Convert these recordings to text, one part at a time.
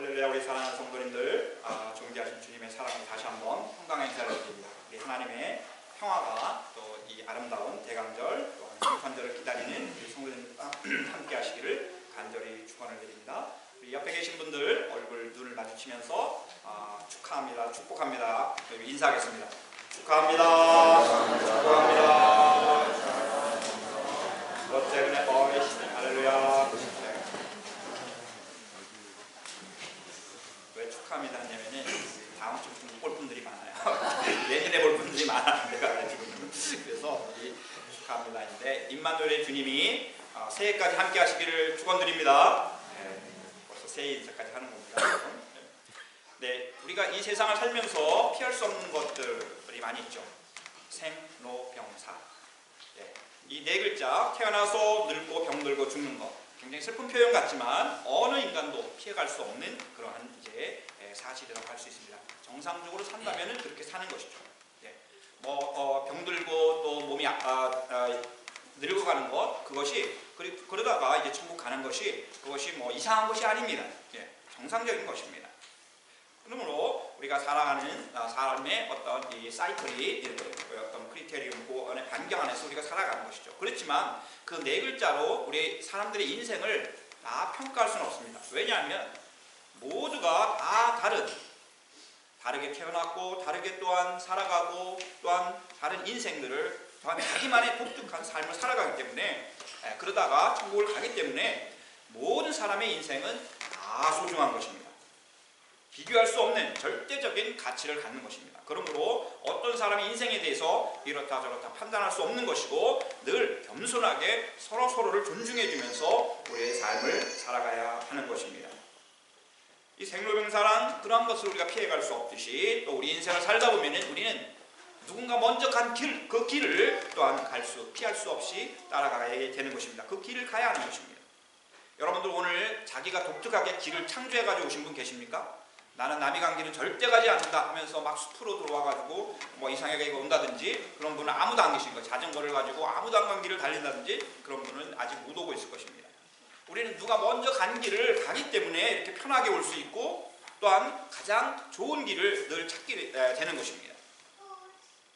할렐루야. 우리 사랑하는 성도님들, 존귀하신 주님의 사랑을 다시 한번 평강의 인사를 드립니다. 우리 하나님의 평화가 또 이 아름다운 대강절 또한 성탄절을 기다리는 우리 성도님들과 함께 하시기를 간절히 축원을 드립니다. 우리 옆에 계신 분들 얼굴 눈을 마주치면서 축하합니다, 축복합니다. 인사하겠습니다. 축하합니다. 축하합니다. 롯데군의 할렐루야. 왜 축하합니다 하냐면은 다음 주부터 못 볼 분들이 많아요. 내년에 볼 분들이 많아. 내가 지금 그래서 축하합니다인데 임마누엘의 주님이 새해까지 함께 하시기를 축원드립니다. 벌써 새해 인사까지 하는 겁니다. 네, 우리가 이 세상을 살면서 피할 수 없는 것들이 많이 있죠. 생로병사. 이 네 글자, 태어나서 늙고 병들고 죽는 것. 굉장히 슬픈 표현 같지만 어느 인간도 피해갈 수 없는 그러한 이제 사실이라고 할 수 있습니다. 정상적으로 산다면은 그렇게 사는 것이죠. 병들고 또 몸이 늙어가는 것, 그것이 그러다가 이제 천국 가는 것이 그것이 뭐 이상한 것이 아닙니다. 정상적인 것입니다. 그러므로 우리가 살아가는 삶의 어떤 이 사이클이 어떤 크리테리움, 그 반경 안에서 우리가 살아가는 것이죠. 그렇지만 그 네 글자로 우리 사람들의 인생을 다 평가할 수는 없습니다. 왜냐하면 모두가 다 다르게 태어났고 다르게 또한 살아가고 또한 다른 인생들을 또한 자기만의 독특한 삶을 살아가기 때문에 그러다가 천국을 가기 때문에 모든 사람의 인생은 다 소중한 것입니다. 비교할 수 없는 절대적인 가치를 갖는 것입니다. 그러므로 어떤 사람의 인생에 대해서 이렇다 저렇다 판단할 수 없는 것이고 늘 겸손하게 서로를 존중해 주면서 우리의 삶을 살아가야 하는 것입니다. 이 생로병사란 그러한 것을 우리가 피해갈 수 없듯이 또 우리 인생을 살다 보면 우리는 누군가 먼저 간 길, 그 길을 또한 피할 수 없이 따라가야 되는 것입니다. 그 길을 가야 하는 것입니다. 여러분들 오늘 자기가 독특하게 길을 창조해 가지고 오신 분 계십니까? 나는 남이 간 길은 절대 가지 않는다 하면서 막 숲으로 들어와가지고 뭐 이상하게 온다든지 그런 분은 아무도 안 계신 거예요. 자전거를 가지고 아무도 안 간 길을 달린다든지 그런 분은 아직 못 오고 있을 것입니다. 우리는 누가 먼저 간 길을 가기 때문에 이렇게 편하게 올 수 있고 또한 가장 좋은 길을 늘 찾게 되는 것입니다.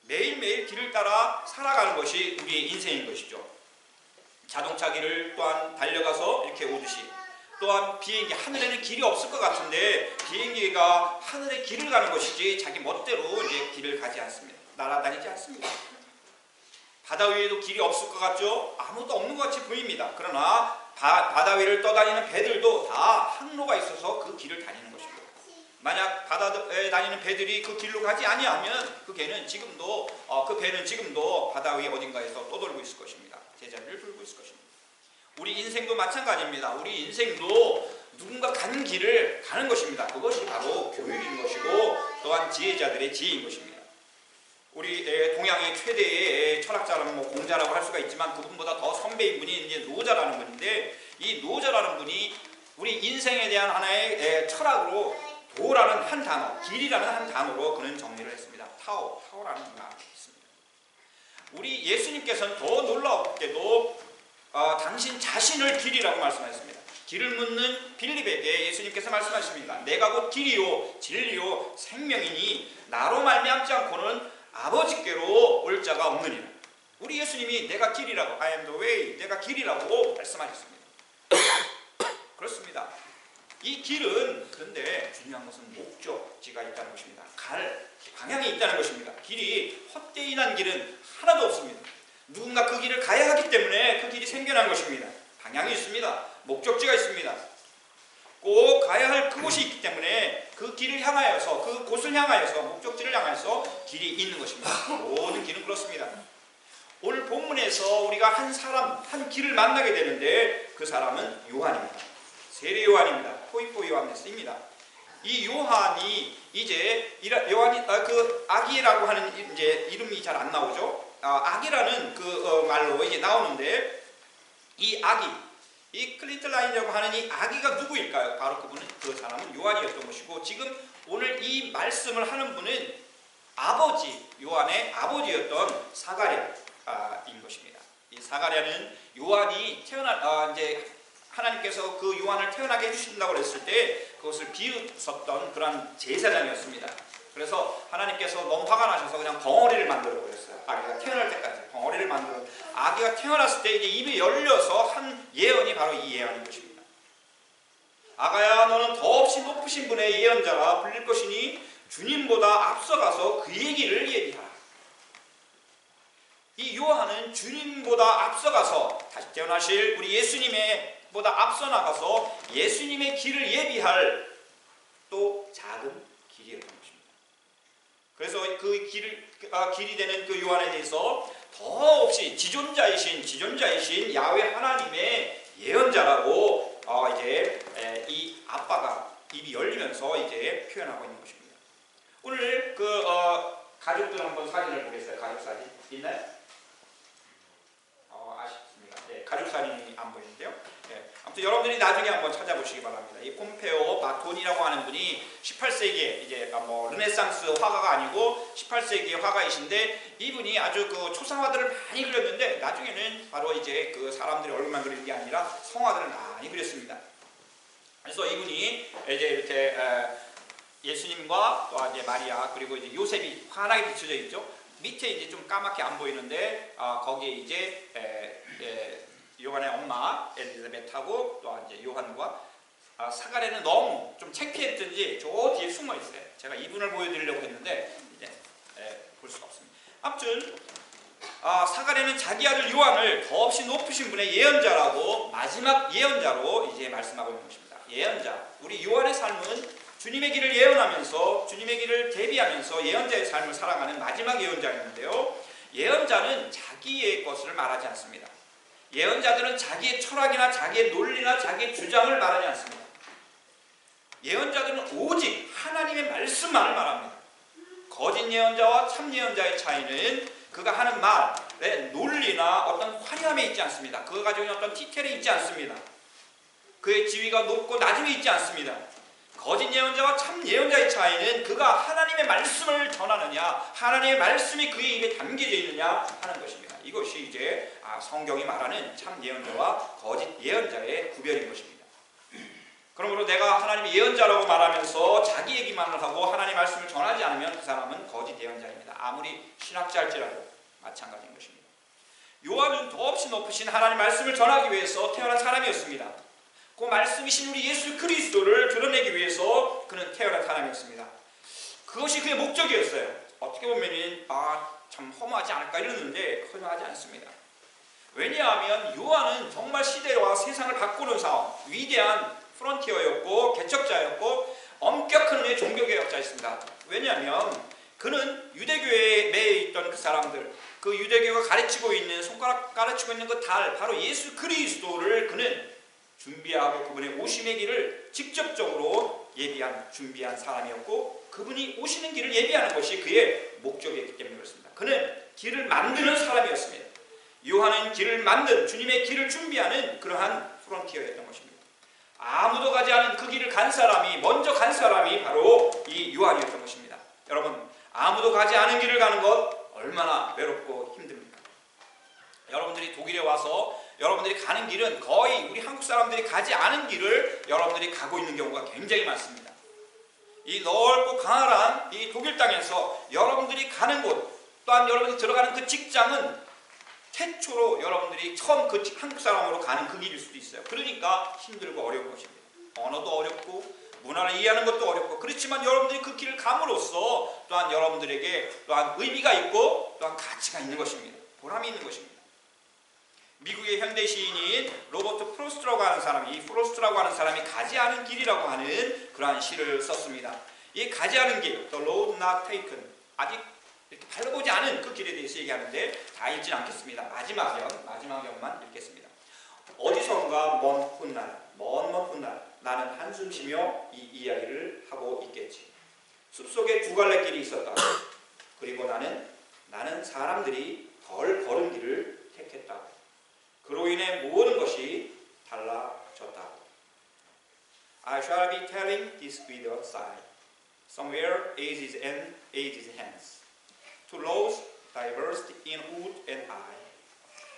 매일매일 길을 따라 살아가는 것이 우리의 인생인 것이죠. 자동차 길을 또한 달려가서 이렇게 오듯이 또한 비행기, 하늘에는 길이 없을 것 같은데 비행기가 하늘의 길을 가는 것이지 자기 멋대로 이제 길을 가지 않습니다. 날아다니지 않습니다. 바다 위에도 길이 없을 것 같죠? 아무도 없는 것 같이 보입니다. 그러나 바다 위를 떠다니는 배들도 다 항로가 있어서 그 길을 다니는 것입니다. 만약 바다에 다니는 배들이 그 길로 가지 아니하면 그 배는 지금도 바다 위에 어딘가에서 떠돌고 있을 것입니다. 제자리를 불고 있을 것입니다. 우리 인생도 마찬가지입니다. 우리 인생도 누군가 간 길을 가는 것입니다. 그것이 바로 교육인 것이고 또한 지혜자들의 지혜인 것입니다. 우리 동양의 최대의 철학자라는 공자라고 할 수가 있지만 그분보다 더 선배인 분이 이제 노자라는 분인데 이 노자라는 분이 우리 인생에 대한 하나의 철학으로 도라는 한 단어, 길이라는 한 단어로 그는 정리를 했습니다. 타오라는 말이 있습니다. 우리 예수님께서는 더 놀랍게도 당신 자신을 길이라고 말씀하셨습니다. 길을 묻는 빌립에게 예수님께서 말씀하십니다. 내가 곧 길이요 진리요 생명이니 나로 말미암지 않고는 아버지께로 올 자가 없느니라. 우리 예수님이 내가 길이라고 I am the way, 내가 길이라고 말씀하셨습니다. 그렇습니다. 이 길은 그런데 중요한 것은 목적지가 있다는 것입니다. 갈 방향이 있다는 것입니다. 길이 헛되이 난 길은 하나도 없습니다. 누군가 그 길을 가야 하기 때문에 그 길이 생겨난 것입니다. 방향이 있습니다. 목적지가 있습니다. 꼭 가야 할 그곳이 있기 때문에 그 길을 향하여서 그곳을 향하여서 목적지를 향하여서 길이 있는 것입니다. 모든 길은 그렇습니다. 오늘 본문에서 우리가 한 길을 만나게 되는데 그 사람은 요한입니다. 세례 요한입니다. 포이포 요한입니다. 이 요한이 이제 요한이 그 아기라고 하는 이제 이름이 잘 안 나오죠. 아기라는 그 말로 이제 나오는데 이 아기, 이 클리틀라인이라고 하는 이 아기가 누구일까요? 바로 그 사람은 요한이었던 것이고 지금 오늘 이 말씀을 하는 분은 요한의 아버지였던 사가랴인 것입니다. 이 사가랴는 요한이 이제 하나님께서 그 요한을 태어나게 해주신다고 그랬을 때 그것을 비웃었던 그런 제사장이었습니다. 그래서 하나님께서 너무 화가 나셔서 그냥 벙어리를 만들어 버렸어요. 아기가 태어날 때까지 벙어리를 만들어. 아기가 태어났을 때 이제 입이 열려서 한 예언이 바로 이 예언인 것입니다. 아가야, 너는 더없이 높으신 분의 예언자라 불릴 것이니 주님보다 앞서가서 그의 길을 예비하라. 이 요한은 주님보다 앞서가서 다시 태어나실 우리 예수님의 보다 앞서 나가서 예수님의 길을 예비할 또 작은 길이었던 것입니다. 그래서 그 길이 되는 그 요한에 대해서 더없이 지존자이신 야훼 하나님의 예언자라고 이제 이 아빠가 입이 열리면서 이제 표현하고 있는 것입니다. 오늘 그 가족들 한번 사진을 보겠어요. 가족 사진 있나요? 아쉽습니다. 네, 가족 사진이 안 보이는데요. 네, 아무튼 여러분들이 나중에 한번 찾아보시기 바랍니다. 이 폼페오 마톤이라고 하는 분이 18세기에 이제 뭐 르네상스 화가가 아니고 18세기의 화가이신데 이분이 아주 그 초상화들을 많이 그렸는데 나중에는 바로 이제 그 사람들의 얼굴만 그리는 게 아니라 성화들을 많이 그렸습니다. 그래서 이분이 이제 이렇게 예수님과 또 이제 마리아 그리고 이제 요셉이 환하게 비춰져 있죠. 밑에 이제 좀 까맣게 안 보이는데 거기에 이제 요한의 엄마 엘리자벳하고 또 이제 요한과 사가랴는 너무 좀 창피했든지 저 뒤에 숨어 있어요. 제가 이분을 보여드리려고 했는데 이제 볼 수가 없습니다. 아무튼 사가랴는 자기 아들 요한을 더없이 높으신 분의 예언자라고 마지막 예언자로 이제 말씀하고 있는 것입니다. 예언자, 우리 요한의 삶은 주님의 길을 예언하면서 주님의 길을 대비하면서 예언자의 삶을 살아가는 마지막 예언자였는데요. 예언자는 자기의 것을 말하지 않습니다. 예언자들은 자기의 철학이나 자기의 논리나 자기의 주장을 말하지 않습니다. 예언자들은 오직 하나님의 말씀만을 말합니다. 거짓 예언자와 참 예언자의 차이는 그가 하는 말의 논리나 어떤 화려함에 있지 않습니다. 그가 가지고 있는 어떤 디테일에 있지 않습니다. 그의 지위가 높고 낮음에 있지 않습니다. 거짓 예언자와 참 예언자의 차이는 그가 하나님의 말씀을 전하느냐, 하나님의 말씀이 그의 입에 담겨져 있느냐 하는 것입니다. 이것이 이제 성경이 말하는 참 예언자와 거짓 예언자의 구별인 것입니다. 그러므로 내가 하나님의 예언자라고 말하면서 자기 얘기만을 하고 하나님의 말씀을 전하지 않으면 그 사람은 거짓 예언자입니다. 아무리 신학자일지라도 마찬가지인 것입니다. 요한은 더없이 높으신 하나님의 말씀을 전하기 위해서 태어난 사람이었습니다. 그 말씀이신 우리 예수 그리스도를 드러내기 위해서 그는 태어난 사람이었습니다. 그것이 그의 목적이었어요. 어떻게 보면 참 허무하지 않을까 이러는데 허무하지 않습니다. 왜냐하면 요한은 정말 시대와 세상을 바꾸는 사람, 위대한 프론티어였고 개척자였고 엄격한 은혜의 종교개혁자였습니다. 왜냐하면 그는 유대교에 매여 있던 그 사람들, 그 유대교가 가르치고 있는 손가락 가르치고 있는 그 달, 바로 예수 그리스도를 그는 준비하고 그분의 오심의 길을 직접적으로 준비한 사람이었고 그분이 오시는 길을 예비하는 것이 그의 목적이었기 때문에 그렇습니다. 그는 길을 만드는 사람이었습니다. 요한은 길을 만든 주님의 길을 준비하는 그러한 프론티어였던 것입니다. 아무도 가지 않은 그 길을 먼저 간 사람이 바로 이 요한이었던 것입니다. 여러분, 아무도 가지 않은 길을 가는 것 얼마나 외롭고 힘듭니까? 여러분들이 독일에 와서 여러분들이 가는 길은 거의 우리 한국 사람들이 가지 않은 길을 여러분들이 가고 있는 경우가 굉장히 많습니다. 이 넓고 광활한 이 독일 땅에서 여러분들이 가는 곳, 또한 여러분들이 들어가는 그 직장은 최초로 여러분들이 처음 그 한국 사람으로 가는 그 길일 수도 있어요. 그러니까 힘들고 어려운 것입니다. 언어도 어렵고 문화를 이해하는 것도 어렵고 그렇지만 여러분들이 그 길을 감으로써 또한 여러분들에게 또한 의미가 있고 또한 가치가 있는 것입니다. 보람이 있는 것입니다. 미국의 현대 시인인 로버트 프로스트라고 하는 사람이 가지 않은 길이라고 하는 그러한 시를 썼습니다. 이 가지 않은 길, The Road Not Taken, 아직 이렇게 밟아보지 않은 그 길에 대해서 얘기하는데 다 읽지는 않겠습니다. 마지막 연만 읽겠습니다. 어디선가 먼 훗날 나는 한숨 쉬며 이 이야기를 하고 있겠지. 숲속에 두 갈래 길이 있었다. 그리고 나는 사람들이 덜 걸은 길을 택했다고. 그로 인해 모든 것이 달라졌다고. I shall be telling this with a sigh. Somewhere ages and ages hence. To roads diverged in wood and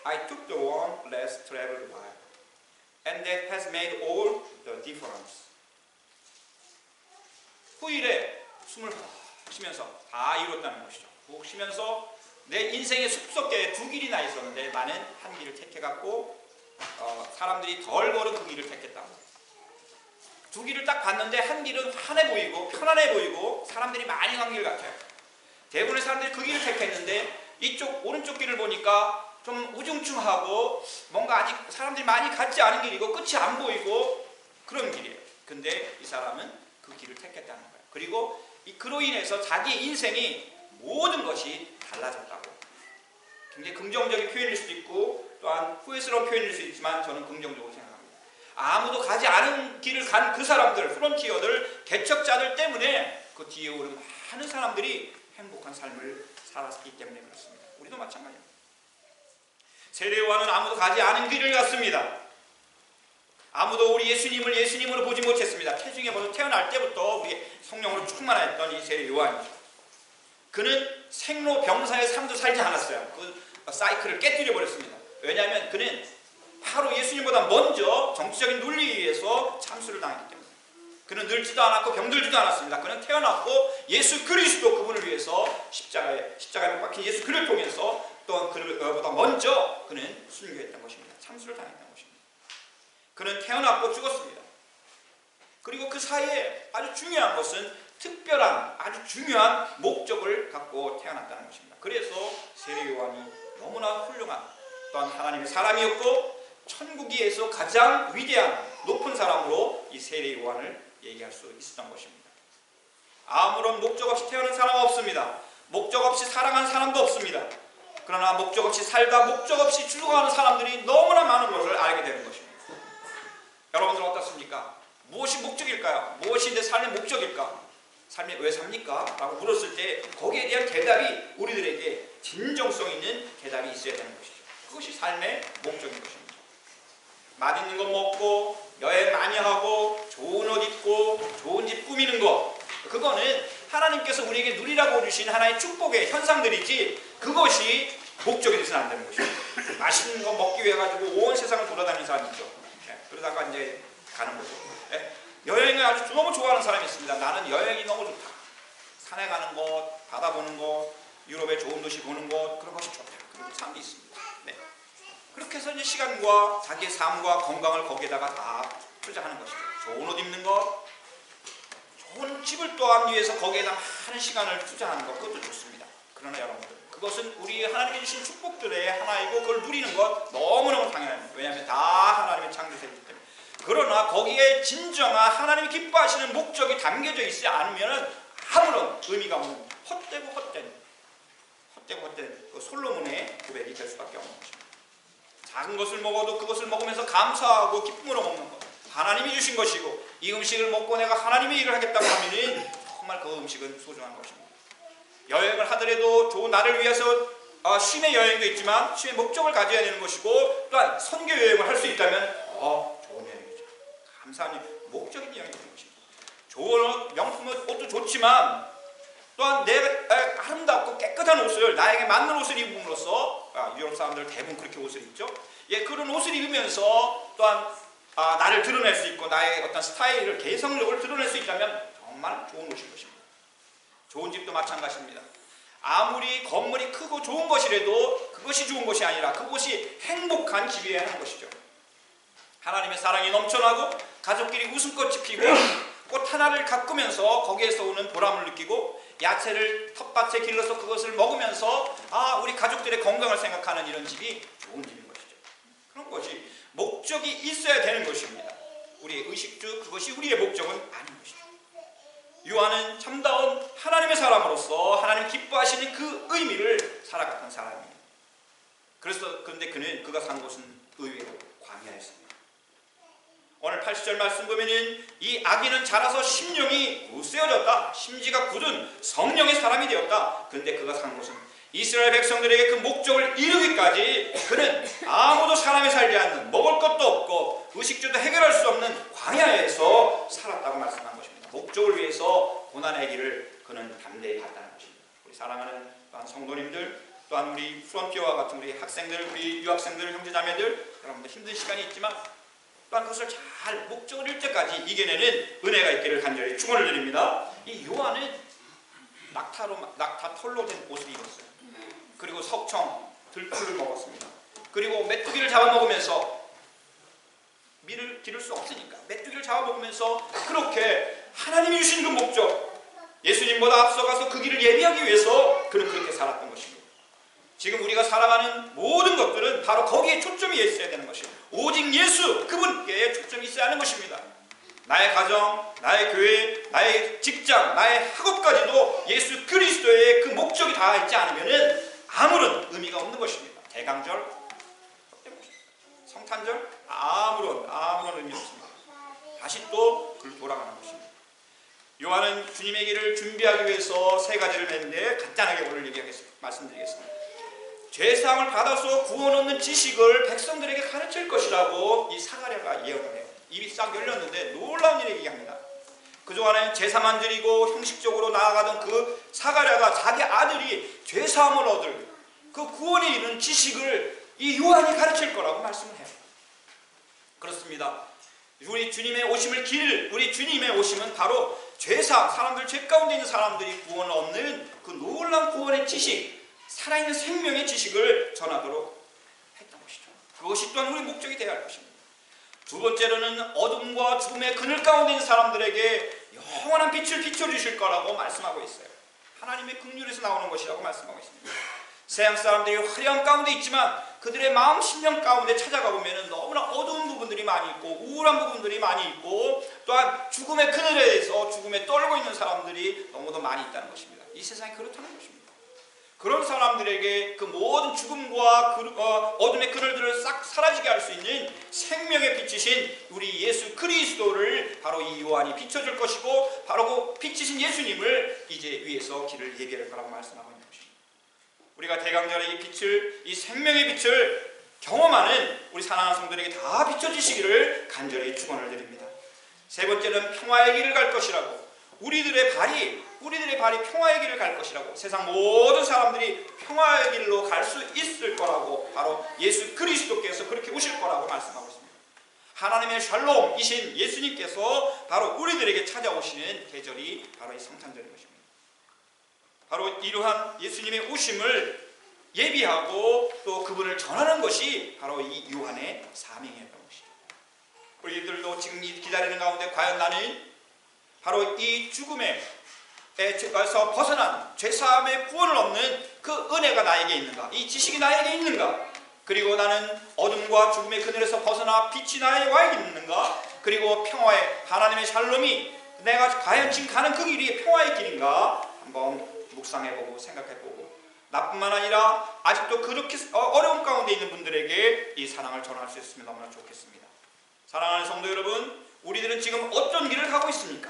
I took the one less traveled by. And that has made all the difference. 후일에 숨을 푹 쉬면서 다 이뤘다는 것이죠. 푹 쉬면서 내 인생의 숲속에 두 길이나 있었는데 나는 한 길을 택해갖고 사람들이 덜 걸은 그 길을 택했다. 두 길을 딱 봤는데 한 길은 환해 보이고 편안해 보이고 사람들이 많이 간 길 같아요. 대부분의 사람들이 그 길을 택했는데 이쪽 오른쪽 길을 보니까 좀 우중충하고 뭔가 아직 사람들이 많이 갔지 않은 길이고 끝이 안 보이고 그런 길이에요. 근데 이 사람은 그 길을 택했다는 거예요. 그리고 그로 인해서 자기의 인생이 모든 것이 달라졌다고. 굉장히 긍정적인 표현일 수도 있고 또한 후회스러운 표현일 수 있지만 저는 긍정적으로 생각합니다. 아무도 가지 않은 길을 간 그 사람들, 프론티어들, 개척자들 때문에 그 뒤에 오른 많은 사람들이 행복한 삶을 살았기 때문에 그렇습니다. 우리도 마찬가지입니다. 세례요한은 아무도 가지 않은 길을 갔습니다. 아무도 우리 예수님을 예수님으로 보지 못했습니다. 태중에 벌써 태어날 때부터 우리 성령으로 충만했던 이 세례요한이죠. 그는 생로병사의 삶도 살지 않았어요. 그 사이클을 깨뜨려 버렸습니다. 왜냐하면 그는 바로 예수님보다 먼저 정치적인 논리에 의해서 참수를 당했기 때문에. 그는 늙지도 않았고 병들지도 않았습니다. 그는 태어났고 예수 그리스도 그분을 위해서 십자가에 못 박힌 예수 그를 통해서 또한 그보다 먼저 그는 순교했던 것입니다. 참수를 당했던 것입니다. 그는 태어났고 죽었습니다. 그리고 그 사이에 아주 중요한 것은 특별한 아주 중요한 목적을 갖고 태어났다는 것입니다. 그래서 세례요한이 너무나 훌륭한 또한 하나님의 사람이었고 천국에서 가장 위대한 높은 사람으로 이 세례요한을 얘기할 수 있었던 것입니다. 아무런 목적 없이 태어난 사람 없습니다. 목적 없이 사랑하는 사람도 없습니다. 그러나 목적 없이 살다 목적 없이 죽어가는 사람들이 너무나 많은 것을 알게 되는 것입니다. 여러분들 어떻습니까? 무엇이 목적일까요? 무엇이 내 삶의 목적일까? 삶이 왜 삽니까? 라고 물었을 때 거기에 대한 대답이 우리들에게 진정성 있는 대답이 있어야 되는 것이죠. 그것이 삶의 목적인 것입니다. 맛있는 거 먹고 여행 많이 하고 좋은 옷 입고 좋은 집 꾸미는 것, 그거는 하나님께서 우리에게 누리라고 주신 하나의 축복의 현상들이지 그것이 목적이 되서는 안 되는 것입니다. 맛있는 거 먹기 위해 가지고 온 세상을 돌아다니는 사람이 있죠. 그러다가 이제 가는 거죠. 여행을 아주 너무 좋아하는 사람이 있습니다. 나는 여행이 너무 좋다. 산에 가는 것, 바다 보는 것, 유럽의 좋은 도시 보는 것, 그런 것이 좋다. 그런 사람이 있습니다. 네. 그렇게 해서 이제 시간과 자기의 삶과 건강을 거기에다가 다 투자하는 것이죠. 좋은 옷 입는 것, 좋은 집을 또한 위해서 거기에다 많은 시간을 투자하는 것, 그것도 좋습니다. 그러나 여러분들, 그것은 우리 하나님께 주신 축복들의 하나이고 그걸 누리는 것 너무너무 당연합니다. 왜냐하면 다 하나님의 창조세이기 때문에. 그러나 거기에 진정한 하나님이 기뻐하시는 목적이 담겨져 있지 않으면 아무런 의미가 없는 헛되고 헛된 그 솔로몬의 고백이 될 수밖에 없는 것입니다. 작은 것을 먹어도 그것을 먹으면서 감사하고 기쁨으로 먹는 것, 하나님이 주신 것이고 이 음식을 먹고 내가 하나님의 일을 하겠다고 하면 정말 그 음식은 소중한 것입니다. 여행을 하더라도 좋은 나를 위해서 쉼의 여행도 있지만 쉼의 목적을 가져야 되는 것이고 또한 선교 여행을 할 수 있다면 좋은 여행이죠. 감사한 목적인 여행이 되는 것입니다. 좋은 명품 옷도 좋지만 또한 내가 아름답고 깨끗한 옷을 나에게 맞는 옷을 입음으로써 유럽 사람들 대부분 그렇게 옷을 입죠. 그런 옷을 입으면서 또한 나를 드러낼 수 있고 나의 어떤 스타일을 개성력을 드러낼 수 있다면 정말 좋은 옷인 것입니다. 좋은 집도 마찬가지입니다. 아무리 건물이 크고 좋은 것이라도 그것이 좋은 것이 아니라 그것이 행복한 집이어야 하는 것이죠. 하나님의 사랑이 넘쳐나고 가족끼리 웃음꽃이 피고 꽃 하나를 가꾸면서 거기에서 오는 보람을 느끼고 야채를 텃밭에 길러서 그것을 먹으면서 우리 가족들의 건강을 생각하는 이런 집이 좋은 집인 것이죠. 그런 것이 목적이 있어야 되는 것입니다. 우리의 의식주, 그것이 우리의 목적은 아닌 것이죠. 요한은 참다운 하나님의 사람으로서 하나님 기뻐하시는 그 의미를 살아갔던 사람입니다. 그런데 그가 산 곳은 의외로 광야였습니다. 오늘 80절 말씀 보면은 이 아기는 자라서 심령이 굳세어졌다. 심지가 굳은 성령의 사람이 되었다. 그런데 그가 산 곳은 이스라엘 백성들에게 그 목적을 이루기까지 그는 아무도 사람이 살지 않는 먹을 것도 없고 의식주도 해결할 수 없는 광야에서 살았다고 말씀한 것입니다. 목적을 위해서 고난의 길을 그는 담대히 갔다는 것입니다. 우리 사랑하는 또한 성도님들, 또한 우리 프론티어와 같은 우리 학생들, 우리 유학생들, 형제자매들, 여러분들 힘든 시간이 있지만 또한 그것을 잘 목적을 이룰 때까지 이겨내는 은혜가 있기를 간절히 축원을 드립니다. 이 요한은 낙타 털로 된 옷을 입었어요. 그리고 석청, 들풀을 먹었습니다. 그리고 메뚜기를 잡아먹으면서, 밀을 기를 수 없으니까 메뚜기를 잡아먹으면서 그렇게 하나님이 주신 그 목적, 예수님보다 앞서가서 그 길을 예비하기 위해서 그는 그렇게 살았던 것입니다. 지금 우리가 살아가는 모든 것들은 바로 거기에 초점이 있어야 되는 것입니다. 오직 예수, 그분께 초점이 있어야 하는 것입니다. 나의 가정, 나의 교회, 나의 직장, 나의 학업까지도 예수 그리스도의 그 목적이 다 있지 않으면 아무런 의미가 없는 것입니다. 대강절, 성탄절, 아무런 의미 없습니다. 다시 또 돌아가는 것입니다. 요한은 주님의 길을 준비하기 위해서 세 가지를 맺는데 간단하게 오늘 말씀드리겠습니다. 죄사함을 받아서 구원 얻는 지식을 백성들에게 가르칠 것이라고 이 사가랴가 예언을 해요. 입이 싹 열렸는데 놀라운 일을 얘기합니다. 그동안에 제사만 드리고 형식적으로 나아가던 그 사가랴가 자기 아들이 죄사함을 얻을 그 구원에 이르는 지식을 이 요한이 가르칠 거라고 말씀을 해요. 그렇습니다. 우리 주님의 오심은 바로 죄사함, 사람들 죄 가운데 있는 사람들이 구원을 얻는 그 놀라운 구원의 지식, 살아있는 생명의 지식을 전하도록 했던 것이죠. 그것이 또한 우리 목적이 되어야 할 것입니다. 두 번째로는 어둠과 죽음의 그늘 가운데 있는 사람들에게 영원한 빛을 비춰주실 거라고 말씀하고 있어요. 하나님의 긍휼에서 나오는 것이라고 말씀하고 있습니다. 세상 사람들이 화려한 가운데 있지만 그들의 마음 심령 가운데 찾아가 보면 너무나 어두운 부분들이 많이 있고 우울한 부분들이 많이 있고 또한 죽음의 그늘에서 죽음에 떨고 있는 사람들이 너무도 많이 있다는 것입니다. 이 세상이 그렇다는 것입니다. 그런 사람들에게 그 모든 죽음과 어둠의 그늘들을 싹 사라지게 할 수 있는 생명의 빛이신 우리 예수 그리스도를 바로 이 요한이 비춰줄 것이고 바로 그 빛이신 예수님을 이제 위에서 길을 예비할 거라고 말씀하고 있는 것입니다. 우리가 대강절의 이 빛을, 이 생명의 빛을 경험하는 우리 사랑하는 성도들에게 다 비춰지시기를 간절히 축원을 드립니다. 세 번째는 평화의 길을 갈 것이라고, 우리들의 발이 평화의 길을 갈 것이라고, 세상 모든 사람들이 평화의 길로 갈 수 있을 거라고 바로 예수 그리스도께서 그렇게 오실 거라고 말씀하고 있습니다. 하나님의 샬롬이신 예수님께서 바로 우리들에게 찾아오시는 계절이 바로 이 성탄절인 것입니다. 바로 이러한 예수님의 오심을 예비하고 또 그분을 전하는 것이 바로 이 요한의 사명이었던 것이죠. 우리들도 지금 기다리는 가운데 과연 나는 바로 이 죽음에서 벗어난 죄사함의 구원을 얻는 그 은혜가 나에게 있는가, 이 지식이 나에게 있는가, 그리고 나는 어둠과 죽음의 그늘에서 벗어나 빛이 나에게 와 있는가, 그리고 평화의 하나님의 샬롬이 내가 과연 지금 가는 그 길이 평화의 길인가 한번 묵상해보고 생각해보고, 나뿐만 아니라 아직도 그렇게 어려운 가운데 있는 분들에게 이 사랑을 전할 수 있으면 너무나 좋겠습니다. 사랑하는 성도 여러분, 우리들은 지금 어떤 길을 가고 있습니까?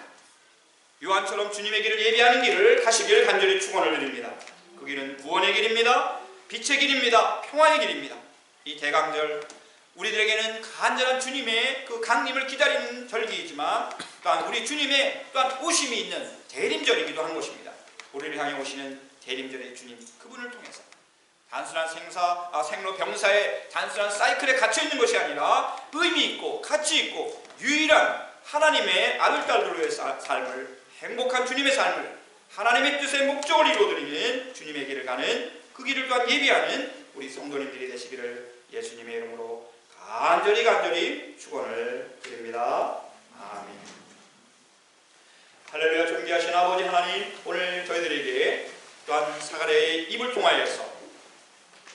요한처럼 주님의 길을 예비하는 길을 가시기를 간절히 축원을 드립니다. 그 길은 구원의 길입니다. 빛의 길입니다. 평화의 길입니다. 이 대강절, 우리들에게는 간절한 주님의 그 강림을 기다리는 절기이지만 또한 우리 주님의 또한 오심이 있는 대림절이기도 한 것입니다. 우리를 향해 오시는 대림절의 주님, 그분을 통해서 단순한 생로병사의 단순한 사이클에 갇혀있는 것이 아니라 의미 있고 가치 있고 유일한 하나님의 아들, 딸들로의 삶을, 행복한 주님의 삶을, 하나님의 뜻의 목적을 이루어드리는 주님의 길을 가는 그 길을 또한 예비하는 우리 성도님들이 되시기를 예수님의 이름으로 간절히 축원을 드립니다. 아멘. 할렐루야. 존귀하신 아버지 하나님, 오늘 저희들에게 또한 사가랴의 입을 통하여서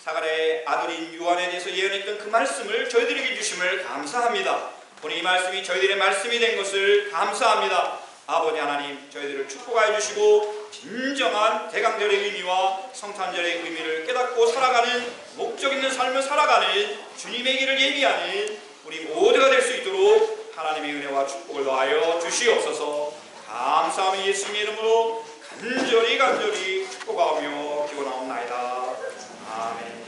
사가랴의 아들인 요한에 대해서 예언했던 그 말씀을 저희들에게 주심을 감사합니다. 오늘 이 말씀이 저희들의 말씀이 된 것을 감사합니다. 아버지 하나님, 저희들을 축복하여 주시고 진정한 대강절의 의미와 성탄절의 의미를 깨닫고 살아가는, 목적 있는 삶을 살아가는 주님의 길을 예비하는 우리 모두가 될 수 있도록 하나님의 은혜와 축복을 더하여 주시옵소서. 감사하며 예수님의 이름으로 간절히 축복하며 기원하옵나이다. 아멘.